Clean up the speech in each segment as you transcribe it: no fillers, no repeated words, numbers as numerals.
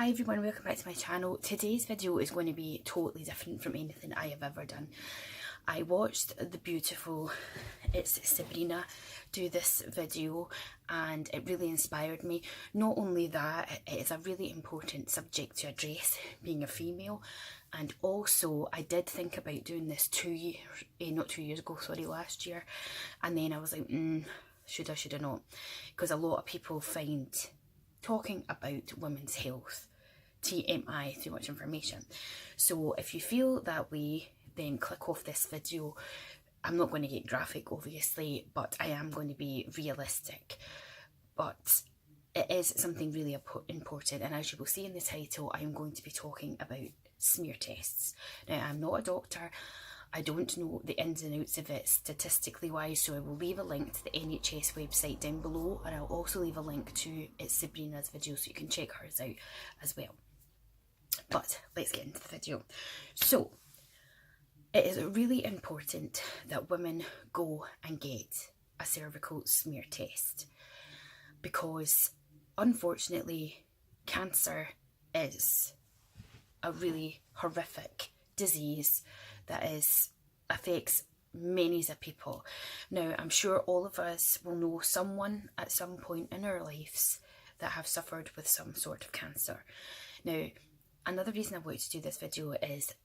Hi everyone, welcome back to my channel. Today's video is going to be totally different from anything I have ever done. I watched the beautiful ItsSabrina do this video and it really inspired me. Not only that, it is a really important subject to address, being a female, and also I did think about doing this last year, and then I was like, should I not? Because a lot of people find talking about women's health TMI, too much information. So if you feel that way, then click off this video. I'm not going to get graphic obviously, but I am going to be realistic. But it is something really important, and as you will see in the title, I am going to be talking about smear tests. Now, I'm not a doctor. I don't know the ins and outs of it statistically wise, so I will leave a link to the NHS website down below, and I'll also leave a link to ItsSabrina's video so you can check hers out as well. But let's get into the video. So, it is really important that women go and get a cervical smear test, because unfortunately cancer is a really horrific disease that affects millions of people. Now, I'm sure all of us will know someone at some point in our lives that have suffered with some sort of cancer. Now, another reason I wanted to do this video is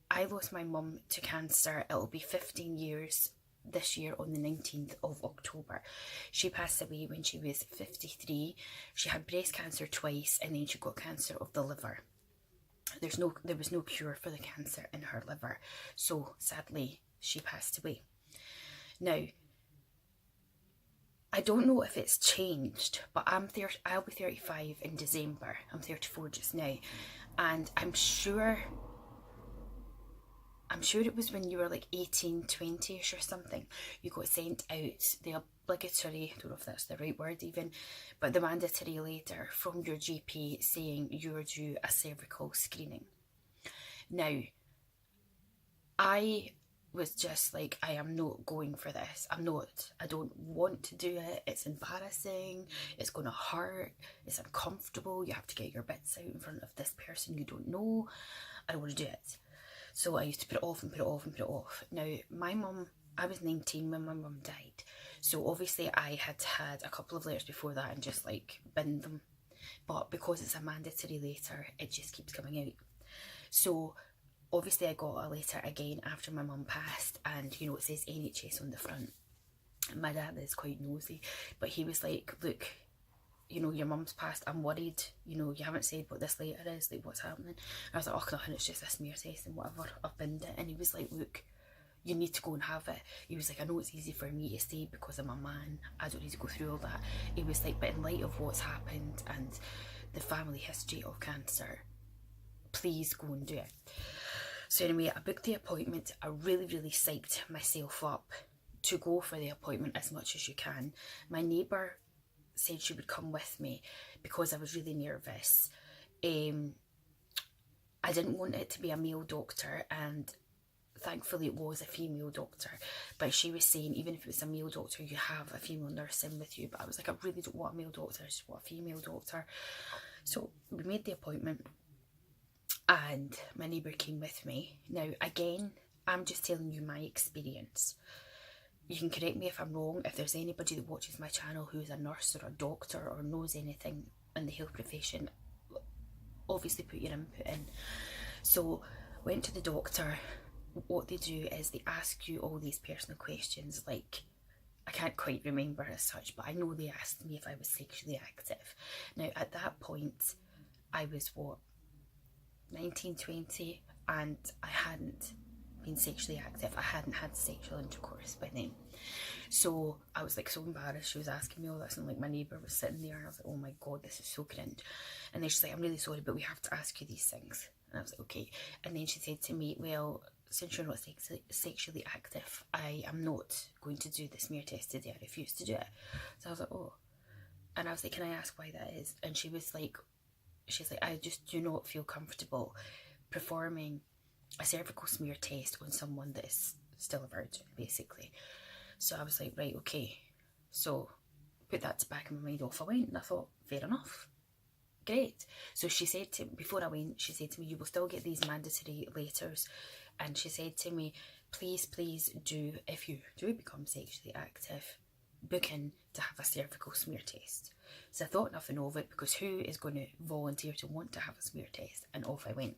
I lost my mum to cancer. It'll be 15 years this year on the 19th of October. She passed away when she was 53. She had breast cancer twice, and then she got cancer of the liver. There was no cure for the cancer in her liver, so sadly she passed away. Now, I don't know if it's changed, but I'll be 35 in December. I'm 34 just now, and I'm sure it was when you were like 18, 20ish or something, you got sent out the obligatory, I don't know if that's the right word even, but the mandatory letter from your GP saying you were due a cervical screening. Now, I was just like, I am not going for this. I don't want to do it. It's embarrassing. It's going to hurt. It's uncomfortable. You have to get your bits out in front of this person you don't know. I don't want to do it. So I used to put it off and put it off and put it off. Now, my mum, I was 19 when my mum died. So obviously I had a couple of letters before that and just like binned them. But because it's a mandatory letter, it just keeps coming out. So obviously I got a letter again after my mum passed, and you know, it says NHS on the front. My dad is quite nosy, but he was like, look, you know, your mum's passed, I'm worried, you know, you haven't said what this letter is, like what's happening. And I was like, oh, nothing, it's just a smear test and whatever, I've binned it. And he was like, look, you need to go and have it. He was like, I know it's easy for me to say because I'm a man, I don't need to go through all that. He was like, but in light of what's happened and the family history of cancer, please go and do it. So anyway, I booked the appointment. I really psyched myself up to go for the appointment as much as you can. My neighbour said she would come with me because I was really nervous. I didn't want it to be a male doctor, and thankfully it was a female doctor, but she was saying even if it was a male doctor, you have a female nurse in with you. But I was like, I really don't want a male doctor, I just want a female doctor. So we made the appointment and my neighbour came with me. Now again, I'm just telling you my experience. You can correct me if I'm wrong. If there's anybody that watches my channel who's a nurse or a doctor or knows anything in the health profession, obviously put your input in. So went to the doctor. What they do is they ask you all these personal questions, like, I can't quite remember as such, but I know they asked me if I was sexually active. Now at that point I was 19, 20, and I hadn't been sexually active. I hadn't had sexual intercourse by then. So I was like so embarrassed. She was asking me all this, and like my neighbour was sitting there, and I was like, oh my god, this is so cringe. And then she's like, I'm really sorry, but we have to ask you these things. And I was like, okay. And then she said to me, well, since you're not sexually active, I am not going to do the smear test today. I refuse to do it. So I was like, oh. And I was like, can I ask why that is? And she's like, I just do not feel comfortable performing a cervical smear test on someone that is still a virgin, basically. So I was like, right, okay. So put that to back in my mind, off I went, and I thought, fair enough. great. So she said to, before I went, she said to me, you will still get these mandatory letters. And she said to me, please do, if you do become sexually active, book in to have a cervical smear test. So I thought nothing of it, because who is going to volunteer to want to have a smear test? And off I went.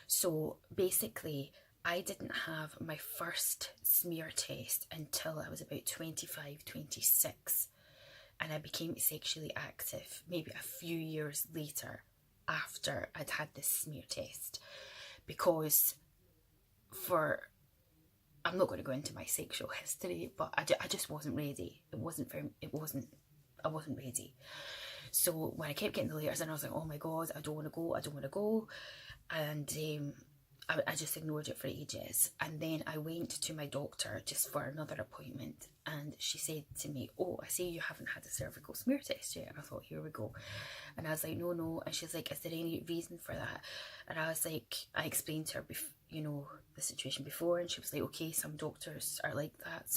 So basically, I didn't have my first smear test until I was about 25, 26. And I became sexually active maybe a few years later after I'd had this smear test. Because I'm not going to go into my sexual history, but I just wasn't ready. I wasn't ready. So when I kept getting the letters and I was like, oh my God, I don't want to go. And I just ignored it for ages. And then I went to my doctor just for another appointment, and she said to me, oh, I see you haven't had a cervical smear test yet. And I thought, here we go. And I was like, no. And she's like, is there any reason for that? And I was like, I explained to her, the situation before, and she was like, okay, some doctors are like that.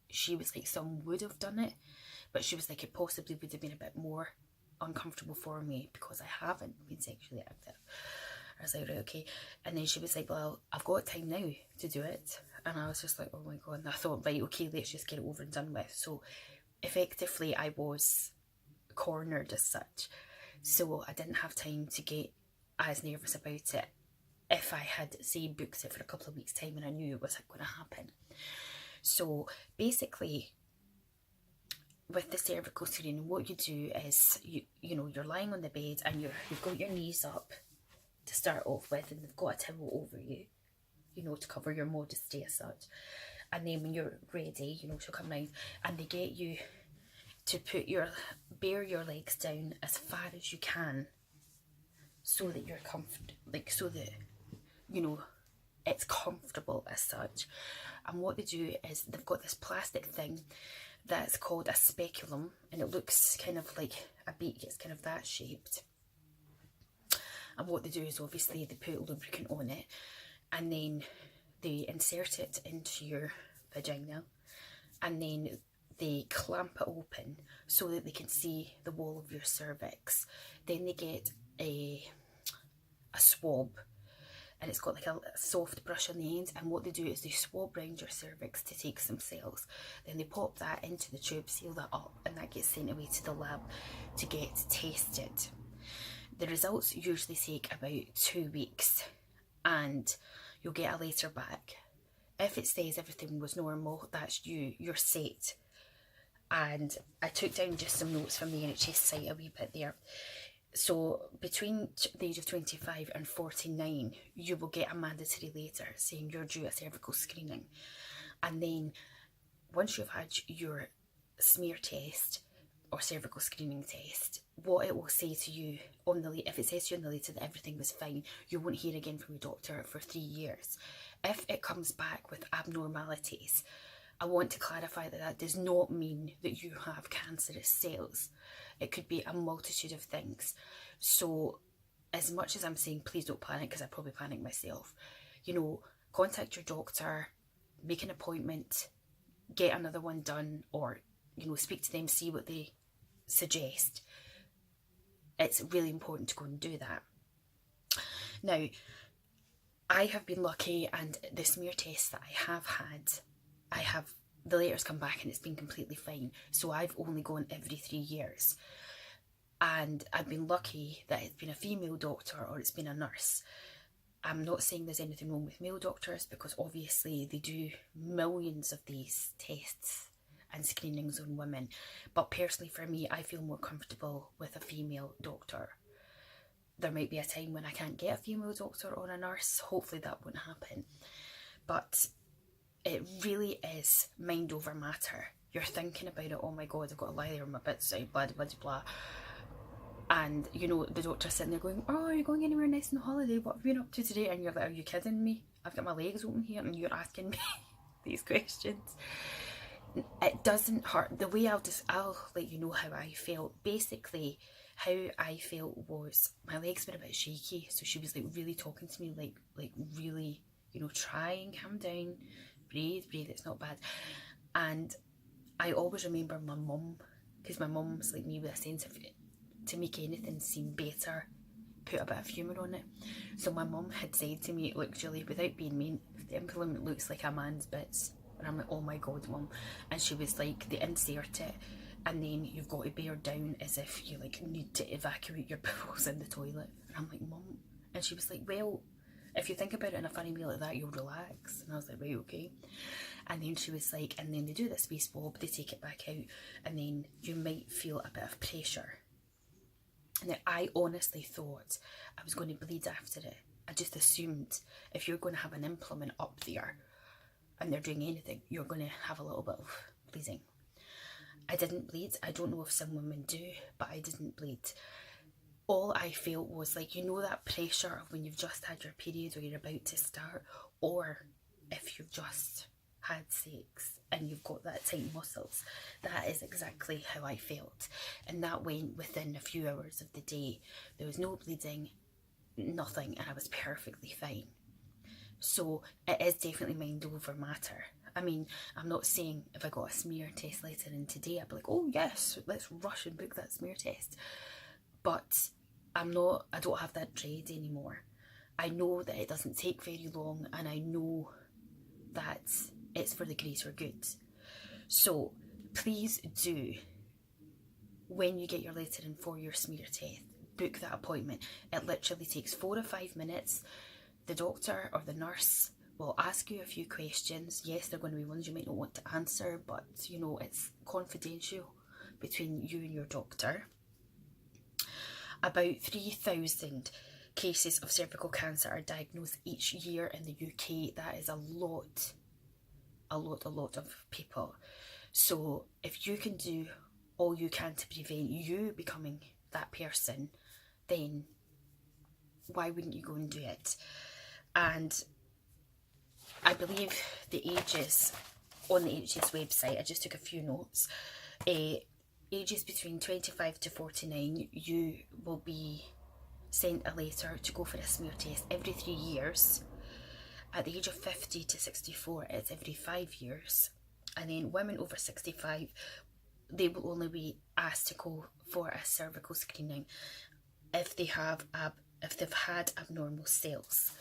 She was like, some would have done it, but she was like, it possibly would have been a bit more uncomfortable for me because I haven't been sexually active. I was like, right, okay. And then she was like, well, I've got time now to do it. And I was just like, oh my God. And I thought, right, okay, let's just get it over and done with. So effectively, I was cornered as such. So I didn't have time to get as nervous about it if I had, say, booked it for a couple of weeks' time and I knew it wasn't going to happen. So basically, with the cervical screening, what you do is, you're lying on the bed and you've got your knees up to start off with, and they've got a towel over you, to cover your modesty as such. And then when you're ready, she'll come round and they get you to bear your legs down as far as you can, so that you're comfortable, so that, it's comfortable as such. And what they do is they've got this plastic thing that's called a speculum, and it looks kind of like a beak. It's kind of that shaped. And what they do is, obviously, they put lubricant on it, and then they insert it into your vagina, and then they clamp it open so that they can see the wall of your cervix. Then they get a swab, and it's got like a soft brush on the end, and what they do is they swab round your cervix to take some cells. Then they pop that into the tube, seal that up, and that gets sent away to the lab to get tested. The results usually take about 2 weeks, and you'll get a letter back. If it says everything was normal, that's you're set. And I took down just some notes from the NHS site a wee bit there. So between the age of 25 and 49, you will get a mandatory letter saying you're due a cervical screening. And then once you've had your smear test or cervical screening test, what it will say to you on the if it says to you on the letter that everything was fine, you won't hear again from your doctor for 3 years. If it comes back with abnormalities, I want to clarify that that does not mean that you have cancerous cells. It could be a multitude of things. So as much as I'm saying please don't panic, because I probably panic myself, contact your doctor, make an appointment, get another one done, or speak to them, see what they suggest. It's really important to go and do that. Now, I have been lucky, and the smear tests that I have had, the letters come back and it's been completely fine. So I've only gone every 3 years. And I've been lucky that it's been a female doctor or it's been a nurse. I'm not saying there's anything wrong with male doctors, because obviously they do millions of these tests and screenings on women. But personally for me, I feel more comfortable with a female doctor. There might be a time when I can't get a female doctor or a nurse. Hopefully that won't happen. But it really is mind over matter. You're thinking about it, oh my God, I've got to lie there on my bits out, blah, blah, blah. And, the doctor's sitting there going, oh, are you going anywhere nice on holiday? What have you been up to today? And you're like, are you kidding me? I've got my legs open here and you're asking me these questions. It doesn't hurt. The way I'll let you know how I felt. Basically, how I felt was my legs were a bit shaky. So she was like really talking to me, like really, try and calm down, breathe, it's not bad. And I always remember my mum, because my mum's like me with a sense of to make anything seem better, put a bit of humour on it. So my mum had said to me, look Julie, without being mean, the implement looks like a man's bits. And I'm like, oh my god, mum. And she was like, they insert it and then you've got to bear down as if you like need to evacuate your bowels in the toilet. And I'm like, mum. And she was like, well, if you think about it in a funny way like that, you'll relax. And I was like, right, okay. And then she was like, and then they do this wee swab, they take it back out, and then you might feel a bit of pressure. And I honestly thought I was going to bleed after it. I just assumed if you're going to have an implement up there and they're doing anything, you're going to have a little bit of bleeding. I didn't bleed. I don't know if some women do, but I didn't bleed. All I felt was like, you know, that pressure of when you've just had your period or you're about to start, or if you've just had sex and you've got that tight muscles. That is exactly how I felt. And that went within a few hours of the day. There was no bleeding, nothing, and I was perfectly fine. So it is definitely mind over matter. I mean, I'm not saying if I got a smear test later in today, I'd be like, oh yes, let's rush and book that smear test. But I don't have that dread anymore. I know that it doesn't take very long, and I know that it's for the greater good. So please do, when you get your letter in for your smear test, book that appointment. It literally takes 4 or 5 minutes. The doctor or the nurse will ask you a few questions. Yes, they're going to be ones you might not want to answer, but you know, it's confidential between you and your doctor. About 3,000 cases of cervical cancer are diagnosed each year in the UK. That is a lot of people. So if you can do all you can to prevent you becoming that person, then why wouldn't you go and do it? And I believe the ages on the HS's website, I just took a few notes, ages between 25 to 49, you will be sent a letter to go for a smear test every 3 years. At the age of 50 to 64, it's every 5 years. And then women over 65, they will only be asked to go for a cervical screening if they've had abnormal cells.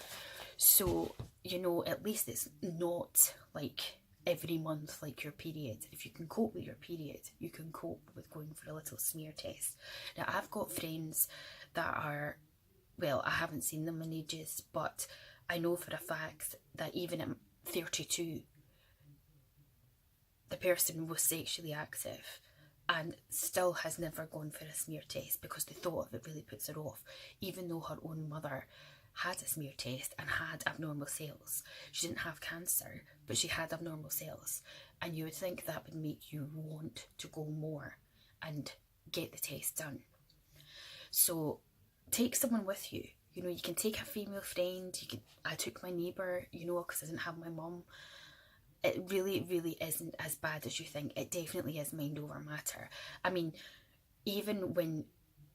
So, you know, at least it's not like every month like your period. If you can cope with your period, you can cope with going for a little smear test. Now, I've got friends that are, well, I haven't seen them in ages, but I know for a fact that even at 32, the person was sexually active and still has never gone for a smear test because the thought of it really puts her off, even though her own mother had a smear test and had abnormal cells. She didn't have cancer, but she had abnormal cells. And you would think that would make you want to go more and get the test done. So take someone with you. You know, you can take a female friend. I took my neighbour, you know, because I didn't have my mum. It really, really isn't as bad as you think. It definitely is mind over matter. I mean, even when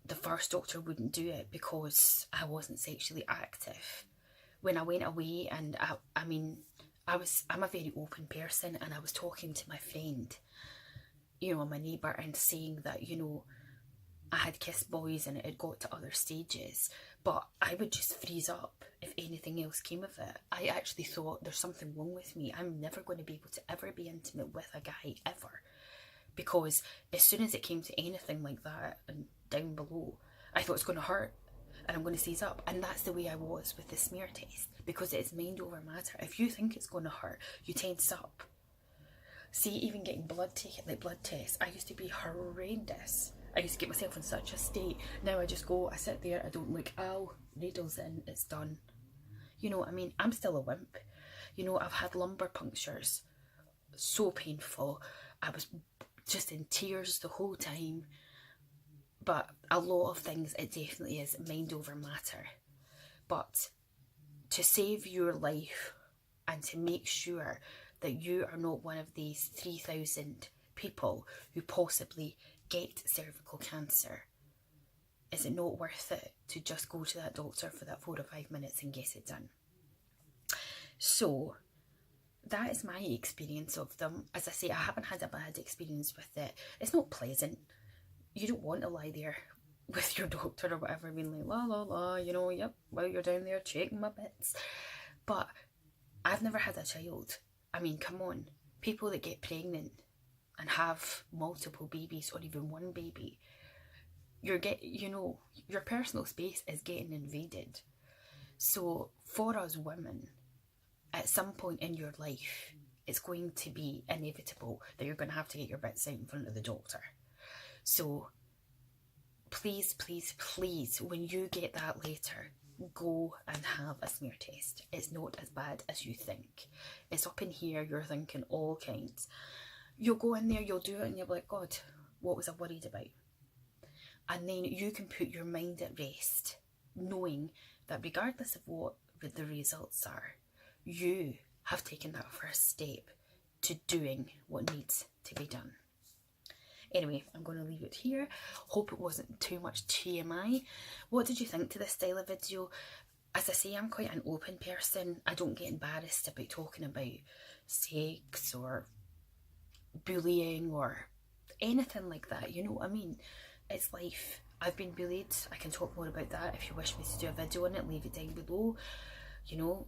the first doctor wouldn't do it because I wasn't sexually active, when I went away, and I'm a very open person, and I was talking to my friend, you know, my neighbour, and saying that, you know, I had kissed boys and it had got to other stages, but I would just freeze up if anything else came of it. I actually thought there's something wrong with me. I'm never going to be able to ever be intimate with a guy, ever. Because as soon as it came to anything like that and down below, I thought it's going to hurt and I'm going to seize up. And that's the way I was with the smear test, because it's mind over matter. If you think it's going to hurt, you tense up. See, even getting blood tests, I used to be horrendous. I used to get myself in such a state. Now I just go, I sit there, I don't look, ow, needles in, it's done. You know what I mean? I'm still a wimp. You know, I've had lumbar punctures. So painful. I was just in tears the whole time. But a lot of things, it definitely is mind over matter. But to save your life and to make sure that you are not one of these 3,000 people who possibly get cervical cancer, is it not worth it to just go to that doctor for that 4 or 5 minutes and get it done? So that is my experience of them. As I say, I haven't had a bad experience with it. It's not pleasant. You don't want to lie there with your doctor or whatever, being like, la la la, you know, yep, well, you're down there checking my bits. But I've never had a child. I mean, come on. People that get pregnant and have multiple babies or even one baby, you know, your personal space is getting invaded. So for us women, at some point in your life, it's going to be inevitable that you're going to have to get your bits out in front of the doctor. So please, please, please, when you get that letter, go and have a smear test. It's not as bad as you think. It's up in here, you're thinking all kinds. You'll go in there, you'll do it, and you'll be like, God, what was I worried about? And then you can put your mind at rest, knowing that regardless of what the results are, you have taken that first step to doing what needs to be done. Anyway, I'm going to leave it here. Hope it wasn't too much TMI. What did you think to this style of video? As I say, I'm quite an open person. I don't get embarrassed about talking about sex or bullying or anything like that. You know what I mean? It's life. I've been bullied. I can talk more about that. If you wish me to do a video on it, leave it down below. You know,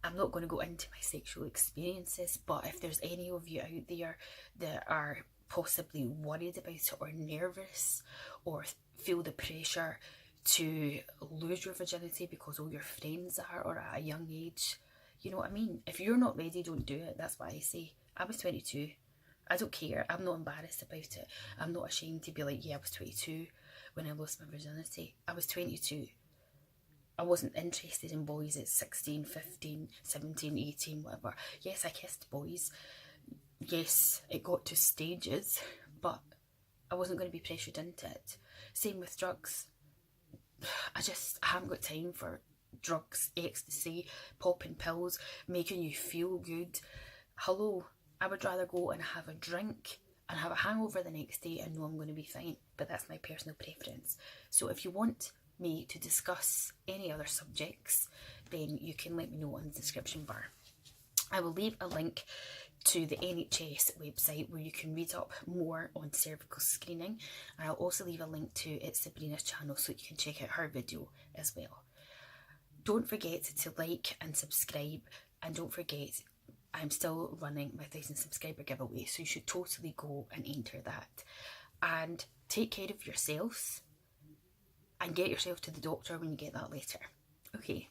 I'm not going to go into my sexual experiences, but if there's any of you out there that are possibly worried about it or nervous or feel the pressure to lose your virginity because all your friends are or at a young age, you know what I mean? If you're not ready, don't do it. That's what I say. I was 22. I don't care. I'm not embarrassed about it. I'm not ashamed to be like, yeah, I was 22 when I lost my virginity. I was 22. I wasn't interested in boys at 16, 15, 17, 18, whatever. Yes, I kissed boys. Yes, it got to stages, but I wasn't going to be pressured into it. Same with drugs. I haven't got time for drugs, ecstasy, popping pills, making you feel good. Hello, I would rather go and have a drink and have a hangover the next day and know I'm going to be fine. But that's my personal preference. So if you want me to discuss any other subjects, then you can let me know in the description bar. I will leave a link to the NHS website where you can read up more on cervical screening, and I'll also leave a link to ItsSabrina's channel so you can check out her video as well. Don't forget to like and subscribe, and don't forget I'm still running my 1,000 subscriber giveaway, so you should totally go and enter that. And take care of yourselves and get yourself to the doctor when you get that letter. Okay,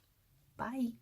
bye.